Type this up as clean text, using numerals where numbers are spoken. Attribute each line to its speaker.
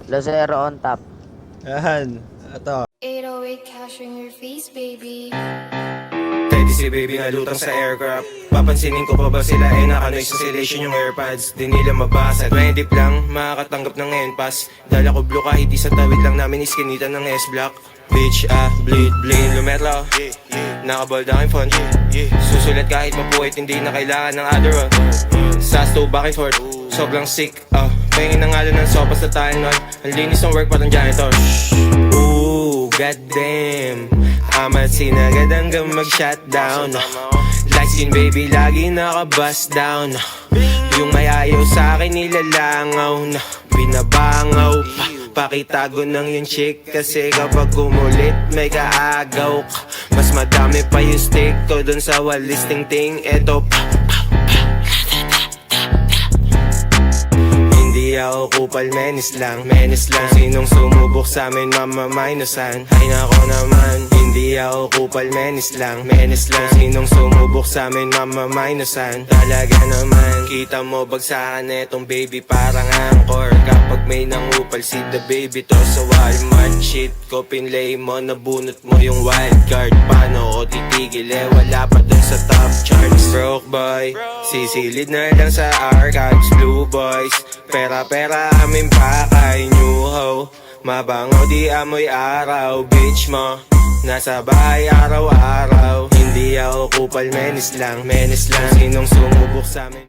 Speaker 1: Lucero on top.
Speaker 2: Yan. Ito.
Speaker 3: 808 cash in your face, baby.
Speaker 4: Teddy si baby nalutang sa aircraft. Papansinin ko pa ba sila naka-noise cancellation yung airpods. Di nila mabasa 20 lang makakatanggap ng NPAS. Dala ko blue kahit isang tawid lang namin iskinita ng S-block. Bitch bleed lumetro. Nakabold aking phone. Susulat kahit mapuwit hindi na kailangan ng Adderall. Sasto back and forth. Sobrang sick pahingin ng ngalan ng sopa sa tayo nun. Ang linis ng work parang janitor. Ooh, goddamn Amat sinagad hanggang mag-shutdown. Light skin baby lagi naka-bust down. Yung may ayaw sa'kin nilalangaw na binabangaw pakitago ng yung chick. Kasi kapag umulit may kaagaw ka. Mas madami pa yung stick ko dun sa walis ting-ting. Eto Hindi ako kupal, menis lang Sinong sumubok sa amin, mamamainusan. Ay nako naman, hindi ako kupal, menis lang Sinong sumubok sa amin, mamamainusan. Talaga naman, kita mo bagsakan etong baby parang angkor. Kapag may nangupal si the baby to sa Walmart. Shit ko pinlay mo, nabunot mo yung wild card. Paano ko titigil wala pa dun sa top charts. Broke boy, sisilid na lang sa archives. Blue boys, pera aming pakay. New ho, mabango di amoy araw. Bitch mo, nasa bahay araw-araw. Hindi ako kupal, menis lang Sinong sumubok sa amin